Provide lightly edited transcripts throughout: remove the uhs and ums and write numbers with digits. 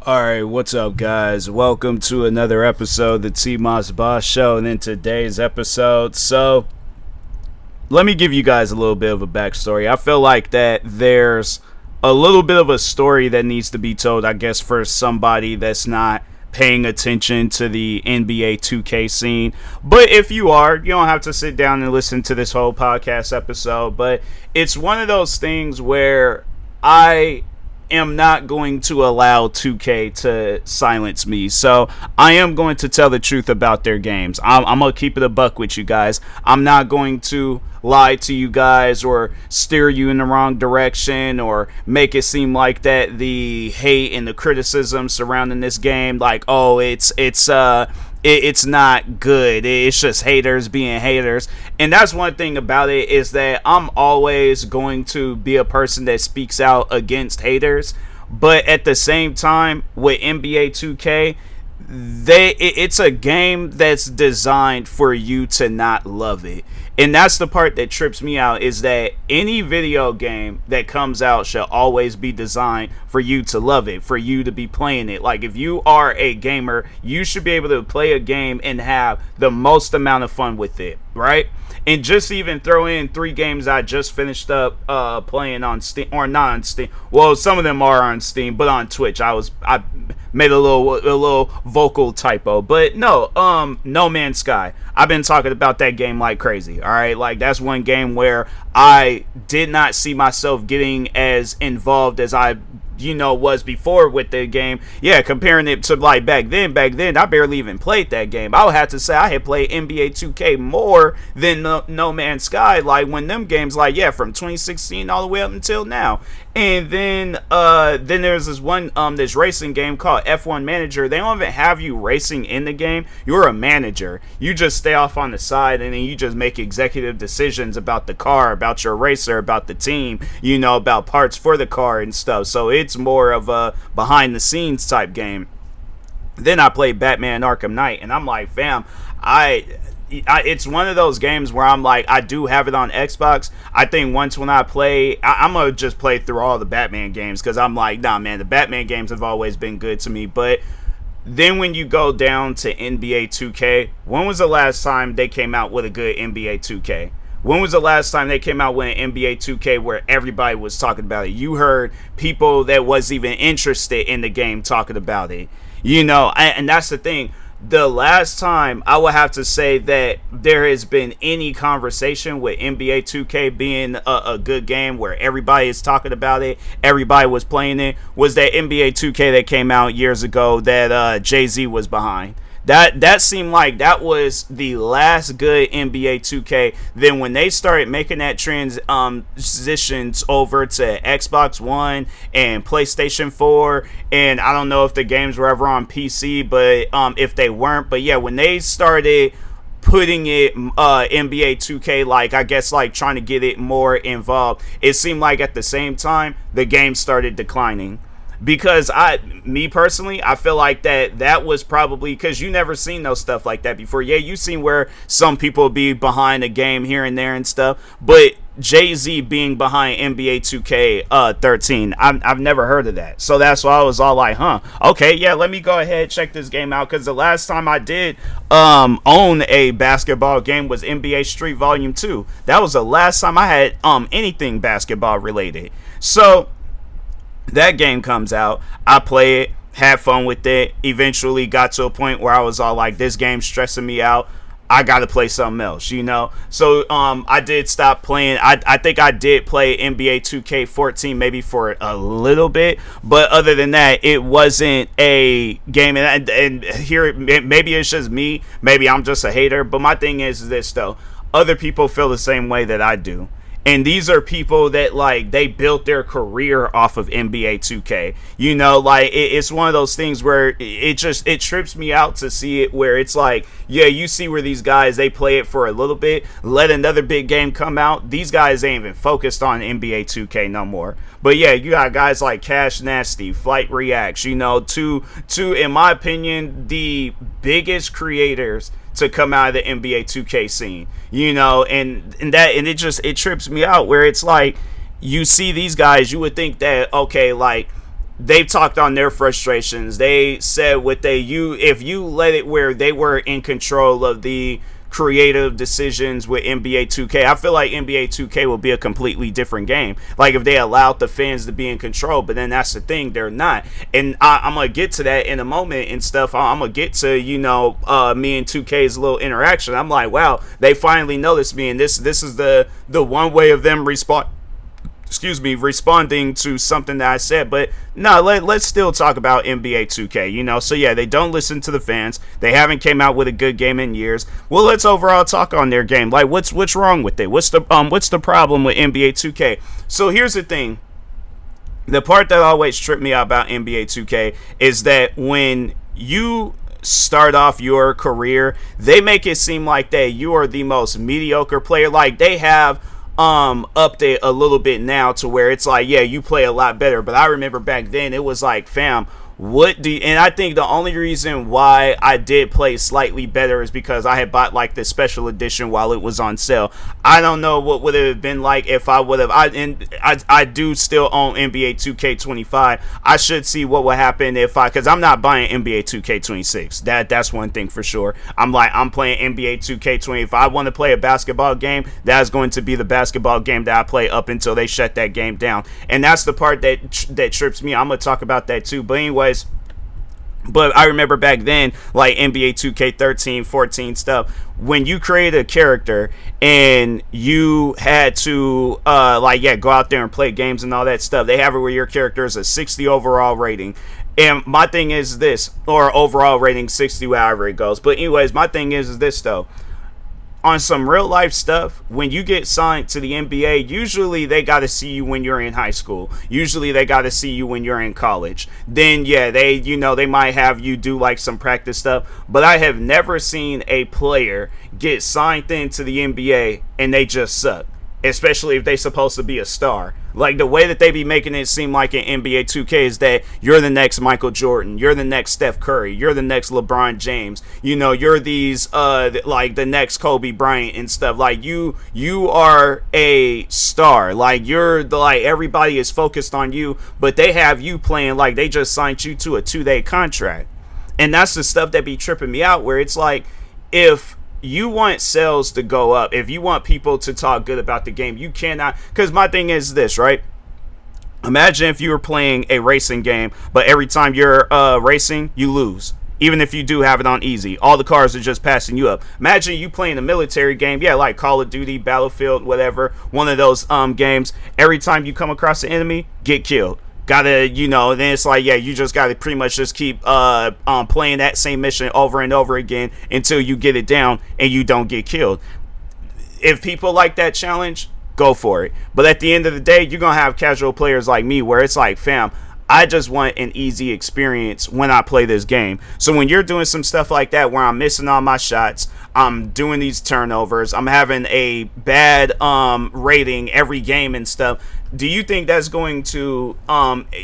Alright, what's up, guys? Welcome to another episode of the TMossBoss Show. And in today's episode, let me give you guys a little bit of a backstory. I feel like that there's a little bit of a story that needs to be told, I guess, for somebody that's not paying attention to the NBA 2K scene. But if you are, you don't have to sit down and listen to this whole podcast episode. But it's one of those things where I am not going to allow 2K to silence me. So I am going to tell the truth about their games. I'm going to keep it a buck with you guys. I'm not going to lie to you guys or steer you in the wrong direction or make it seem like that the hate and the criticism surrounding this game, like, oh, it's not good. It's just haters being haters. And that's one thing about it, is that I'm always going to be a person that speaks out against haters. But at the same time, with NBA 2K, it's a game that's designed for you to not love it. And that's the part that trips me out, is that any video game that comes out shall always be designed for you to love it, for you to be playing it. Like, if you are a gamer, you should be able to play a game and have the most amount of fun with it, right? And just even throw in 3 games I just finished up playing on Steam, or not on Steam. Well, some of them are on Steam, but on Twitch. I made a little vocal typo. But no, No Man's Sky. I've been talking about that game like crazy. All right, like, that's one game where I did not see myself getting as involved as I was before with the game. Yeah, comparing it to like back then I barely even played that game. I would have to say I had played NBA 2K more than No Man's Sky, like when them games, like, yeah, from 2016 all the way up until now. And then there's this one this racing game called F1 Manager. They don't even have you racing in the game. You're a manager. You just stay off on the side, and then you just make executive decisions about the car, about your racer, about the team, about parts for the car and stuff. So it's more of a behind the scenes type game. Then I played Batman Arkham Knight, and I'm like, fam, it's one of those games where I'm like, I do have it on Xbox. I think once when I play, I'm going to just play through all the Batman games, because I'm like, nah, man, the Batman games have always been good to me. But then when you go down to NBA 2K, when was the last time they came out with a good NBA 2K? When was the last time they came out with an NBA 2K where everybody was talking about it? You heard people that was even interested in the game talking about it. And that's the thing. The last time I would have to say that there has been any conversation with NBA 2K being a good game where everybody is talking about it, everybody was playing it, was that NBA 2K that came out years ago that Jay-Z was behind. That seemed like that was the last good NBA 2K. Then when they started making that transitions over to Xbox One and PlayStation 4, and I don't know if the games were ever on PC, but if they weren't, but yeah, when they started putting it NBA 2K, like, I guess, like, trying to get it more involved, it seemed like at the same time the game started declining. Because me personally, I feel like that was probably because you never seen no stuff like that before. Yeah, you seen where some people be behind a game here and there and stuff, but Jay-Z being behind NBA 2K 13, I've never heard of that. So that's why I was all like, okay, yeah, let me go ahead and check this game out, because the last time I did own a basketball game was NBA Street Volume 2. That was the last time I had anything basketball related. So that game comes out, I play it, had fun with it, eventually got to a point where I was all like, this game's stressing me out, I gotta play something else, So I did stop playing. I think I did play NBA 2K14 maybe for a little bit, but other than that, it wasn't a game. And here, maybe it's just me, maybe I'm just a hater, but my thing is this though, other people feel the same way that I do. And these are people that, like, they built their career off of NBA 2K. It's one of those things where it trips me out to see it, where it's like, yeah, you see where these guys, they play it for a little bit, let another big game come out. These guys ain't even focused on NBA 2K no more. But yeah, you got guys like Cash Nasty, Flight Reacts, two, in my opinion, the biggest creators to come out of the NBA 2K scene, and it trips me out, where it's like, you see these guys, you would think that, okay, like, they've talked on their frustrations. They said what if you let it where they were in control of the creative decisions with NBA 2K, I feel like NBA 2K will be a completely different game. Like if they allowed the fans to be in control, but then that's the thing, they're not. And I'm gonna get to that in a moment and stuff. I'm gonna get to me and 2K's little interaction. I'm like, wow, they finally noticed me, and this is the one way of them responding to something that I said. But no, let's still talk about NBA 2K, so yeah, they don't listen to the fans. They haven't came out with a good game in years. Well, let's overall talk on their game. Like what's wrong with it? What's the problem with NBA 2K? So here's the thing. The part that always tripped me out about NBA 2K is that when you start off your career, they make it seem like that you are the most mediocre player. Like they have upped it a little bit now to where it's like, yeah, you play a lot better. But I remember back then it was like, fam, and I think the only reason why I did play slightly better is because I had bought like the special edition while it was on sale. I don't know what would it have been like if I would have. I do still own NBA 2K25. I should see what would happen because I'm not buying NBA 2K26. That's one thing for sure. I'm playing NBA 2K20. If I want to play a basketball game, that's going to be the basketball game that I play up until they shut that game down. And that's the part that trips me. I'm gonna talk about that too. But anyways. But I remember back then, like NBA 2K13, 14 stuff, when you create a character and you had to, go out there and play games and all that stuff, they have it where your character is a 60 overall rating. And my thing is this, or overall rating 60, however it goes. But anyways, my thing is this, though. On some real life stuff, when you get signed to the NBA, usually they got to see you when you're in high school. Usually they got to see you when you're in college. Then yeah, they might have you do like some practice stuff. But I have never seen a player get signed into the NBA and they just suck. Especially if they're supposed to be a star. Like the way that they be making it seem like in NBA 2K is that you're the next Michael Jordan, you're the next Steph Curry, you're the next LeBron James, you're these like the next Kobe Bryant and stuff. Like you are a star. Like everybody is focused on you, but they have you playing like they just signed you to a 2-day contract. And that's the stuff that be tripping me out, where it's like, if you want sales to go up, if you want people to talk good about the game, you cannot. Because my thing is this, right? Imagine if you were playing a racing game, but every time you're racing, you lose. Even if you do have it on easy, all the cars are just passing you up. Imagine you playing a military game, yeah, like Call of Duty, Battlefield, whatever, one of those games. Every time you come across an enemy, get killed. Gotta, then it's like, yeah, you just gotta pretty much just keep playing that same mission over and over again until you get it down and you don't get killed. If people like that challenge, go for it. But at the end of the day, you're gonna have casual players like me where it's like, fam, I just want an easy experience when I play this game. So when you're doing some stuff like that where I'm missing all my shots, I'm doing these turnovers, I'm having a bad rating every game and stuff, do you think that's going to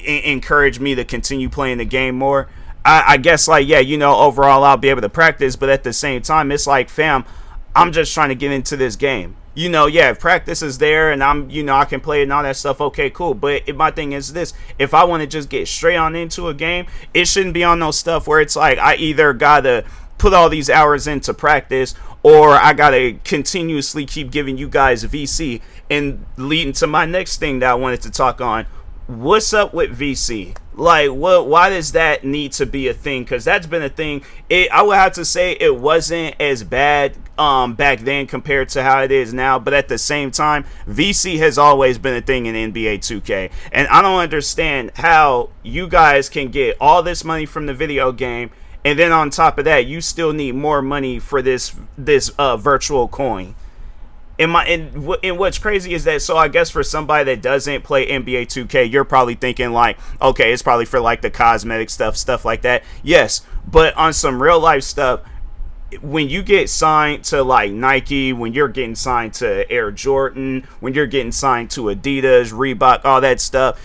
encourage me to continue playing the game more? I guess, like, yeah, overall I'll be able to practice, but at the same time, it's like, fam, I'm just trying to get into this game. Yeah, if practice is there and I'm, I can play it and all that stuff, okay, cool. But my thing is this, if I want to just get straight on into a game, it shouldn't be on those stuff where it's like, I either gotta put all these hours into practice, or I gotta continuously keep giving you guys VC. And leading to my next thing that I wanted to talk on, what's up with VC? Like, why does that need to be a thing? Because that's been a thing. I would have to say it wasn't as bad back then compared to how it is now. But at the same time, VC has always been a thing in NBA 2K. And I don't understand how you guys can get all this money from the video game, and then on top of that, you still need more money for this virtual coin. And what's crazy is that, so I guess for somebody that doesn't play NBA 2K, you're probably thinking like, okay, it's probably for like the cosmetic stuff like that. Yes, but on some real life stuff, when you get signed to like Nike, when you're getting signed to Air Jordan, when you're getting signed to Adidas, Reebok, all that stuff,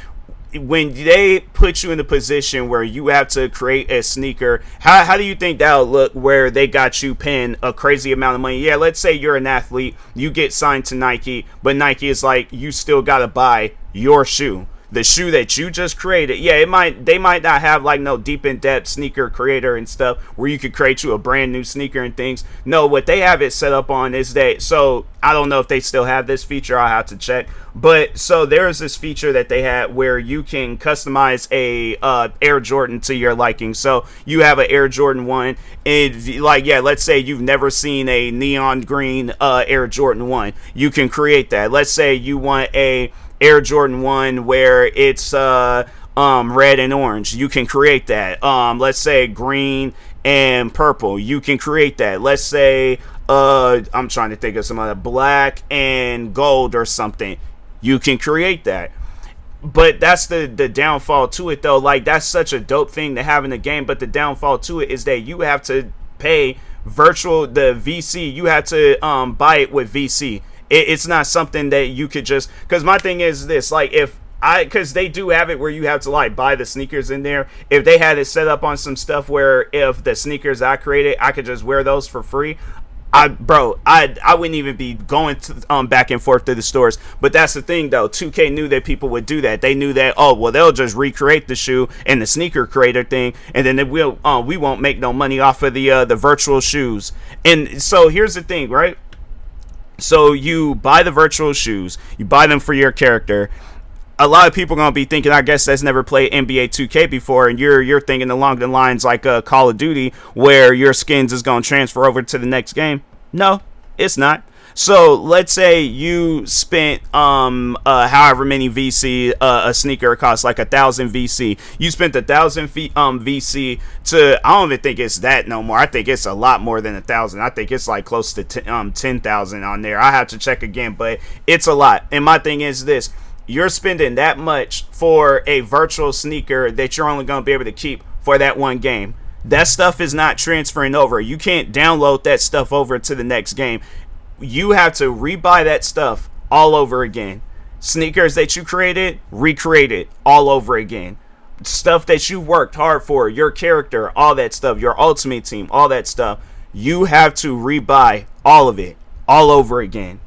when they put you in a position where you have to create a sneaker, how do you think that'll look where they got you paying a crazy amount of money? Yeah, let's say you're an athlete, you get signed to Nike, but Nike is like, you still got to buy your shoe. the shoe that you just created, yeah, they might not have like no deep in depth sneaker creator and stuff where you could create you a brand new sneaker and things. No, what they have it set up on is that, so I don't know if they still have this feature, I'll have to check. But so there's this feature that they had where you can customize a Air Jordan to your liking. So you have an Air Jordan 1, and like, yeah, let's say you've never seen a neon green Air Jordan 1. You can create that. Let's say you want a Air Jordan 1 where it's red and orange. You can create that. Let's say green and purple. You can create that. Let's say I'm trying to think of some other, black and gold or something. You can create that. But that's the downfall to it, though. Like, that's such a dope thing to have in the game, but the downfall to it is that you have to pay the VC. You have to buy it with VC. It's not something that you could just, because my thing is this, like, because they do have it where you have to like buy the sneakers in there. If they had it set up on some stuff where if the sneakers I created, I could just wear those for free, I wouldn't even be going to, back and forth to the stores. But that's the thing, though. 2K knew that people would do that. They knew that, oh, well, they'll just recreate the shoe and the sneaker creator thing, and then we won't make no money off of the virtual shoes. And so here's the thing, right? So you buy the virtual shoes, you buy them for your character. A lot of people are gonna be thinking, I guess, that's never played NBA 2K before, and you're thinking along the lines like Call of Duty, where your skins is gonna transfer over to the next game. No, it's not. So let's say you spent however many VC a sneaker costs, like 1,000 VC. You spent 1,000 VC to, I don't even think it's that no more. I think it's a lot more than 1,000. I think it's like close to 10,000 on there. I have to check again, but it's a lot. And my thing is this. You're spending that much for a virtual sneaker that you're only going to be able to keep for that one game. That stuff is not transferring over. You can't download that stuff over to the next game. You have to rebuy that stuff all over again. Sneakers that you created, recreated all over again. Stuff that you worked hard for, your character, all that stuff, your ultimate team, all that stuff. You have to rebuy all of it all over again.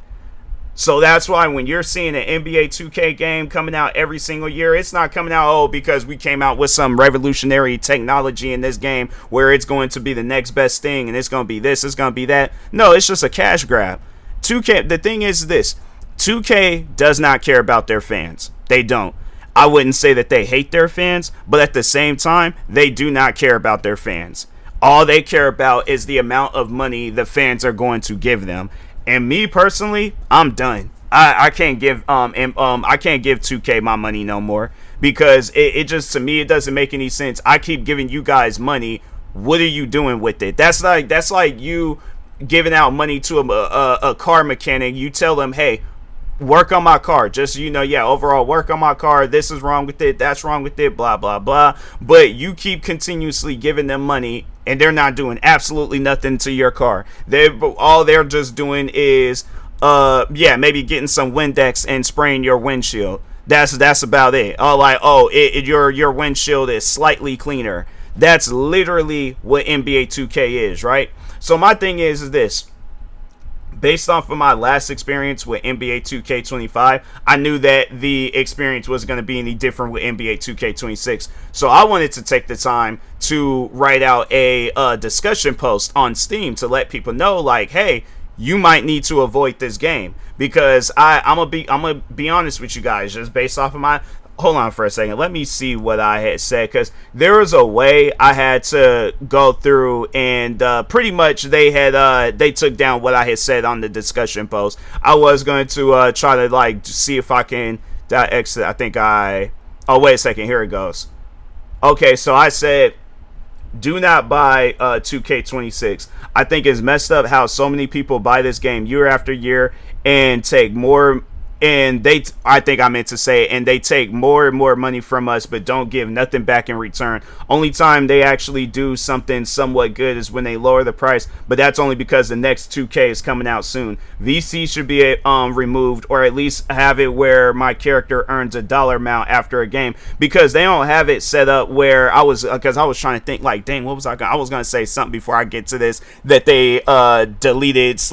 So that's why when you're seeing an NBA 2K game coming out every single year, it's not coming out, because we came out with some revolutionary technology in this game where it's going to be the next best thing and it's going to be this, it's going to be that. No, it's just a cash grab. 2K, the thing is this, 2K does not care about their fans. They don't. I wouldn't say that they hate their fans, but at the same time, they do not care about their fans. All they care about is the amount of money the fans are going to give them. And me personally, I'm done. I can't give I can't give 2K my money no more, because it just, to me, it doesn't make any sense. I keep giving you guys money. What are you doing with it? That's like you giving out money to a car mechanic. You tell them, hey, work on my car, just, overall work on my car, this is wrong with it, that's wrong with it, blah blah blah. But you keep continuously giving them money and they're not doing absolutely nothing to your car. All they're just doing is maybe getting some Windex and spraying your windshield. That's about it. Your windshield is slightly cleaner. That's literally what NBA 2K is, right? So my thing is this. Based off of my last experience with NBA 2K25, I knew that the experience wasn't going to be any different with NBA 2K26. So I wanted to take the time to write out a discussion post on Steam to let people know, like, hey, you might need to avoid this game, because I'm gonna be honest with you guys, just based off of my. Hold on for a second. Let me see what I had said, because there was a way I had to go through, and pretty much they took down what I had said on the discussion post. I was going to try to see if I can exit. I think oh, wait a second. Here it goes. Okay, so I said, do not buy 2K26. I think it's messed up how so many people buy this game year after year and take more. And I think I meant to say, and they take more and more money from us, but don't give nothing back in return. Only time they actually do something somewhat good is when they lower the price, but that's only because the next 2K is coming out soon. VC should be removed, or at least have it where my character earns a dollar amount after a game, because they don't have it set up where because I was trying to think, like, dang, what was I was going to say something before I get to this, that they deleted /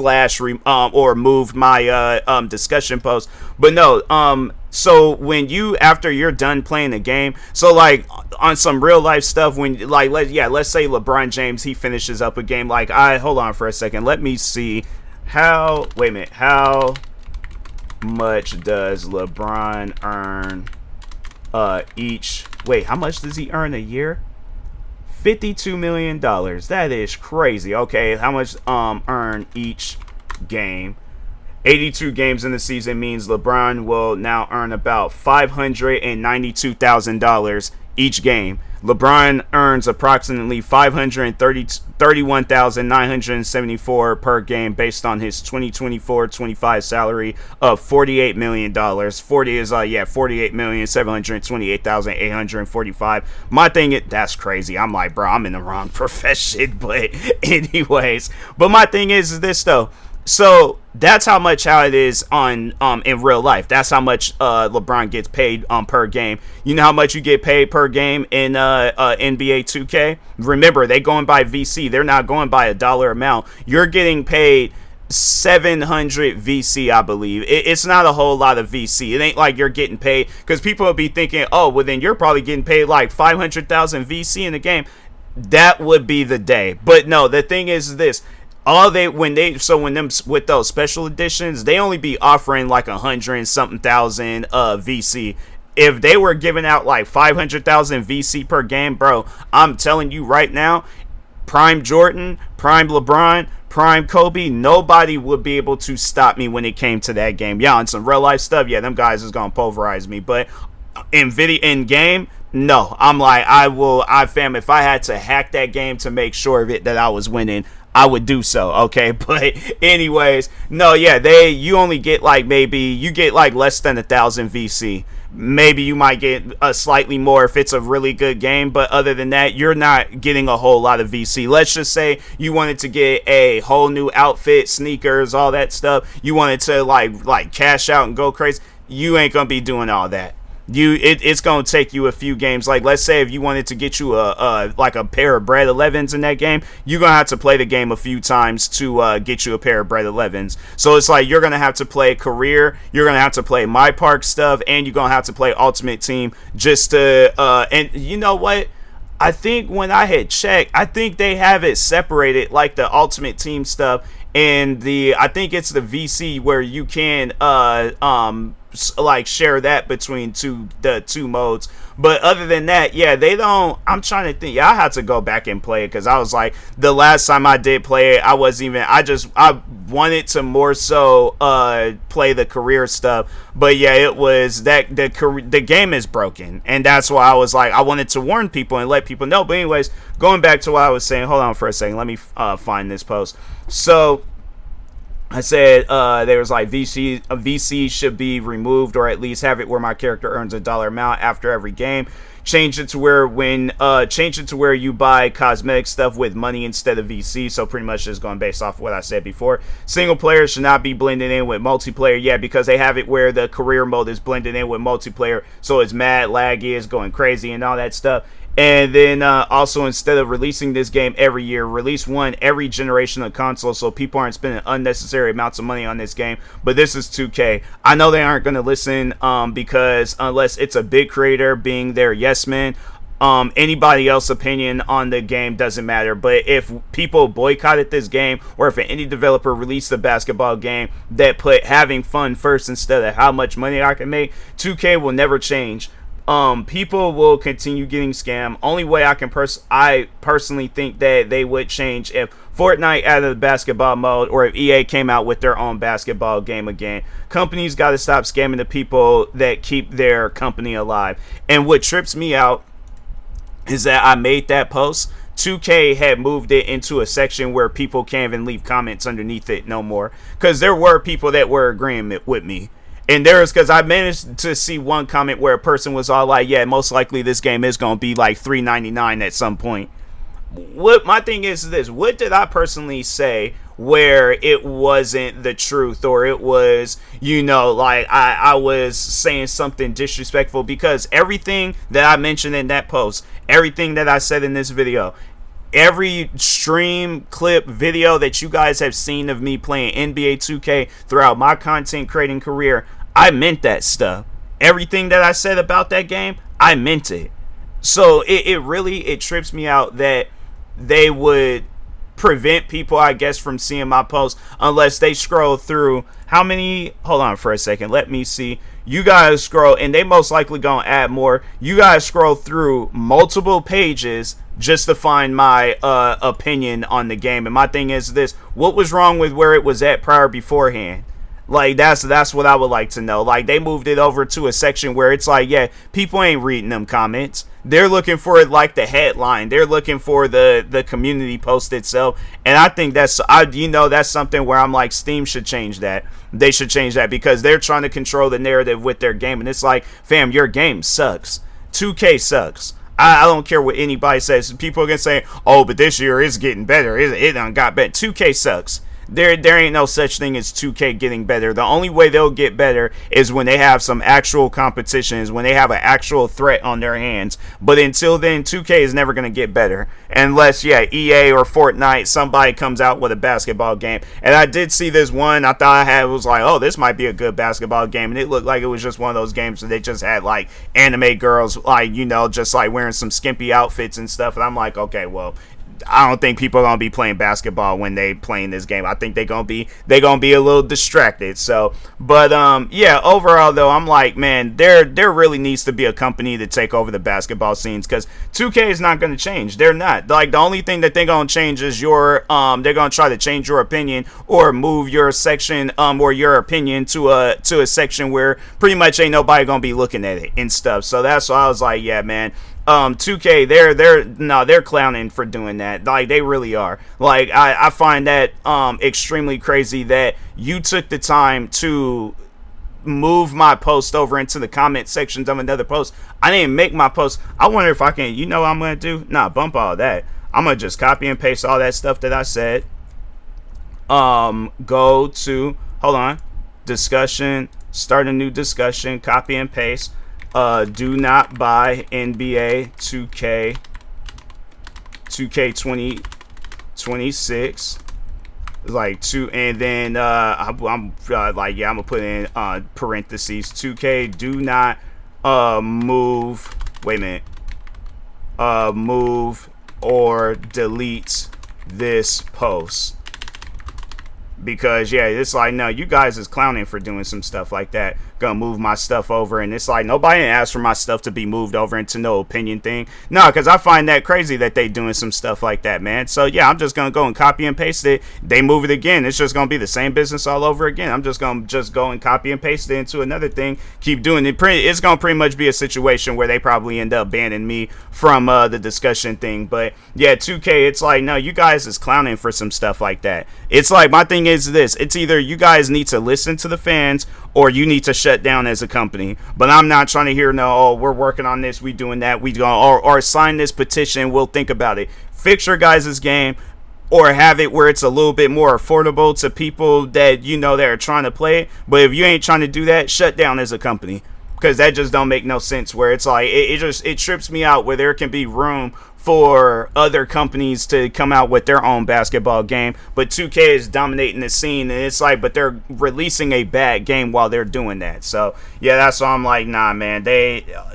or moved my discussion post. But no, so when you, after you're done playing the game, so like on some real life stuff, when like let's say LeBron James, he finishes up a game. Like, hold on for a second, let me see how much does LeBron earn each, how much does he earn a year? $52 million. That is crazy. Okay, how much earn each game? 82 games in the season means LeBron will now earn about $592,000 each game. LeBron earns approximately $531,974 per game based on his 2024-25 salary of $48 million. 40 is $48,728,845. My thing, that's crazy. I'm like, bro, I'm in the wrong profession. But anyways, but my thing is this though. So that's how it is on in real life. That's how much LeBron gets paid per game. You know how much you get paid per game in NBA 2K? Remember, they going by VC. They're not going by a dollar amount. You're getting paid 700 VC, I believe. It's not a whole lot of VC. It ain't like you're getting paid, because people will be thinking, oh, well then you're probably getting paid like 500,000 VC in the game. That would be the day. But no, the thing is this. When them with those special editions, they only be offering like 100 something thousand VC. If they were giving out like 500,000 VC per game, bro, I'm telling you right now, Prime Jordan, Prime LeBron, Prime Kobe, nobody would be able to stop me when it came to that game. Yeah, on some real life stuff, yeah, them guys is gonna pulverize me. But in game, no. I'm like, fam, if I had to hack that game to make sure of it that I was winning, I would do so, okay? But anyways, no, yeah, you only get like, maybe you get like less than 1,000 VC. Maybe you might get a slightly more if it's a really good game, but other than that, you're not getting a whole lot of VC. Let's just say you wanted to get a whole new outfit, sneakers, all that stuff. You wanted to like cash out and go crazy. You ain't gonna be doing all that. It's gonna take you a few games. Like, let's say if you wanted to get you a pair of bread 11s in that game, you're gonna have to play the game a few times to get you a pair of bread 11s. So it's like you're gonna have to play career, you're gonna have to play my park stuff, and you're gonna have to play ultimate team just to and you know what, I think when I had checked, I think they have it separated, like the ultimate team stuff and I think it's the VC where you can like share that between the two modes. But other than that, yeah, they don't. I'm trying to think. Yeah, I had to go back and play it, because I was like, the last time I did play it, I wanted to more so play the career stuff. But yeah, it was that the game is broken, and that's why I was like, I wanted to warn people and let people know. But anyways, going back to what I was saying, hold on for a second, let me find this post. So I said there was like VC should be removed, or at least have it where my character earns a dollar amount after every game. Change it to where you buy cosmetic stuff with money instead of VC. So pretty much just going based off of what I said before. Single player should not be blended in with multiplayer. Yeah, because they have it where the career mode is blended in with multiplayer, so it's mad laggy, it's going crazy and all that stuff. And then also, instead of releasing this game every year, release one every generation of console, so people aren't spending unnecessary amounts of money on this game. But this is 2K. I know they aren't going to listen because unless it's a big creator being their yes man, anybody else's opinion on the game doesn't matter. But if people boycotted this game, or if any developer released a basketball game that put having fun first instead of how much money I can make, 2K will never change. People will continue getting scammed. Only way I personally think that they would change if Fortnite added the basketball mode, or if EA came out with their own basketball game again. Companies got to stop scamming the people that keep their company alive. And what trips me out is that I made that post. 2K had moved it into a section where people can't even leave comments underneath it no more, because there were people that were agreeing with me. And because I managed to see one comment where a person was all like, yeah, most likely this game is going to be like $3.99 at some point. What my thing is this: what did I personally say where it wasn't the truth, or it was, like I was saying something disrespectful? Because everything that I mentioned in that post, everything that I said in this video, every stream clip video that you guys have seen of me playing NBA 2K throughout my content creating career, I meant that stuff. Everything that I said about that game, I meant it. So it really, it trips me out that they would prevent people, I guess, from seeing my posts unless they scroll through how many, hold on for a second, let me see. You guys scroll, and they most likely gonna add more. You guys scroll through multiple pages just to find my opinion on the game. And my thing is this: what was wrong with where it was at prior beforehand? Like, that's what I would like to know. Like, they moved it over to a section where it's like, yeah, people ain't reading them comments. They're looking for it, like the headline. They're looking for the community post itself. And I think that's something where I'm like, Steam should change that. They should change that because they're trying to control the narrative with their game. And it's like, fam, your game sucks. 2K sucks. I don't care what anybody says. People are going to say, oh, but this year is getting better. It done got better. 2K sucks. There ain't no such thing as 2K getting better. The only way they'll get better is when they have some actual competitions, when they have an actual threat on their hands. But until then, 2K is never going to get better. Unless, EA or Fortnite, somebody comes out with a basketball game. And I did see this one, I thought was like, oh, this might be a good basketball game. And it looked like it was just one of those games where they just had, like, anime girls, like, just, like, wearing some skimpy outfits and stuff. And I'm like, okay, well, I don't think people are gonna be playing basketball when they playing this game. I think they're gonna be a little distracted. So, but overall though, I'm like, man, there really needs to be a company to take over the basketball scenes because 2K is not gonna change. They're not. Like, the only thing that they're gonna change is they're gonna try to change your opinion or move your section or your opinion to a section where pretty much ain't nobody gonna be looking at it and stuff. So that's why I was like, yeah, man. 2K, they're clowning for doing that. Like, they really are. Like, I find that extremely crazy that you took the time to move my post over into the comment sections of another post. I didn't make my post. I wonder if I can, what I'm gonna do? Nah, bump all that. I'm gonna just copy and paste all that stuff that I said. Go to, hold on, discussion, start a new discussion, copy and paste. Do not buy NBA 2K26. Like two, and then I'm gonna put in parentheses 2K. Do not move. Wait a minute. Move or delete this post. Because, it's like, no, you guys is clowning for doing some stuff like that. Gonna move my stuff over. And it's like, nobody asked for my stuff to be moved over into no opinion thing. No, because I find that crazy that they doing some stuff like that, man. So, I'm just gonna go and copy and paste it. They move it again. It's just gonna be the same business all over again. I'm just gonna go and copy and paste it into another thing. Keep doing it. It's gonna pretty much be a situation where they probably end up banning me from the discussion thing. But, 2K, it's like, no, you guys is clowning for some stuff like that. It's like, my thing is this: it's either you guys need to listen to the fans or you need to shut down as a company. But I'm not trying to hear we're working on this, we doing that, we going or sign this petition, we'll think about it. Fix your guys' game, or have it where it's a little bit more affordable to people that that are trying to play it. But if you ain't trying to do that, shut down as a company, because that just don't make no sense. Where it's like it trips me out where there can be room for other companies to come out with their own basketball game, but 2K is dominating the scene, and it's like, but they're releasing a bad game while they're doing that. So that's why I'm like, nah, man,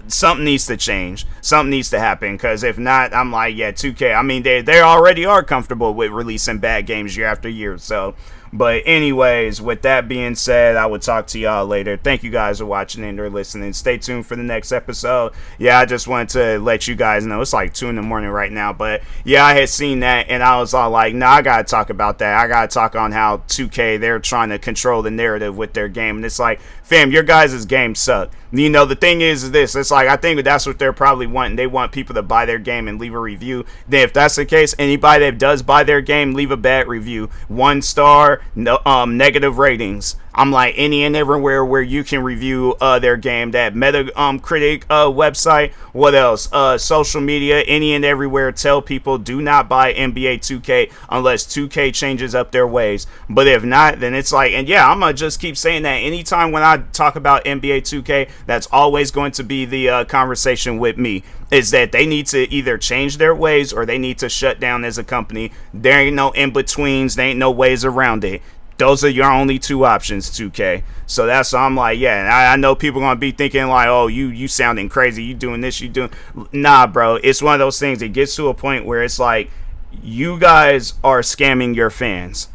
something needs to change, something needs to happen, because if not, I'm like, 2K, I mean, they already are comfortable with releasing bad games year after year. So, but anyways, with that being said, I will talk to y'all later. Thank you guys for watching and or listening. Stay tuned for the next episode. I just wanted to let you guys know. It's like 2 a.m. right now, but I had seen that and I was all like, nah, I gotta talk about that. I gotta talk on how 2K, they're trying to control the narrative with their game. And it's like, fam, your guys' game suck. The thing is this, it's like, I think that's what they're probably wanting. They want people to buy their game and leave a review. Then if that's the case, anybody that does buy their game, leave a bad review. 1 star, no, negative ratings. I'm like, any and everywhere where you can review their game. That Metacritic website. What else? Social media. Any and everywhere. Tell people, do not buy NBA 2K unless 2K changes up their ways. But if not, then it's like, and I'm gonna just keep saying that. Anytime when I talk about NBA 2K, that's always going to be the conversation with me. Is that they need to either change their ways or they need to shut down as a company. There ain't no in-betweens. There ain't no ways around it. Those are your only two options, 2K. So that's why I'm like, yeah. And I know people gonna be thinking like, oh, you sounding crazy. You doing this? You doing? Nah, bro. It's one of those things. It gets to a point where it's like, you guys are scamming your fans.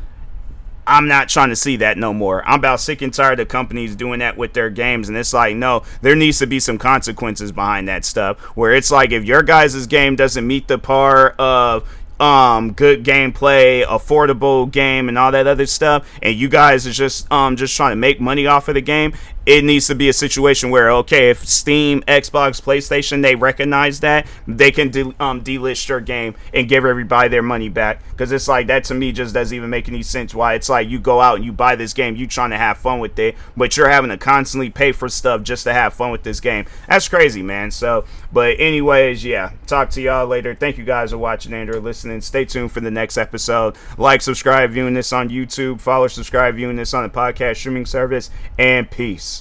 I'm not trying to see that no more. I'm about sick and tired of companies doing that with their games, and it's like, no, there needs to be some consequences behind that stuff. Where it's like, if your guys' game doesn't meet the par of good gameplay, affordable game, and all that other stuff, and you guys are just trying to make money off of the game, it needs to be a situation where, okay, if Steam, Xbox, PlayStation, they recognize that, they can delist your game and give everybody their money back. Because it's like, that to me just doesn't even make any sense. Why it's like, you go out and you buy this game, you trying to have fun with it, but you're having to constantly pay for stuff just to have fun with this game. That's crazy, man. So, but anyways, yeah, talk to y'all later. Thank you guys for watching and or listening. Stay tuned for the next episode. Like, subscribe, viewing this on YouTube. Follow, subscribe, viewing this on the podcast streaming service. And peace.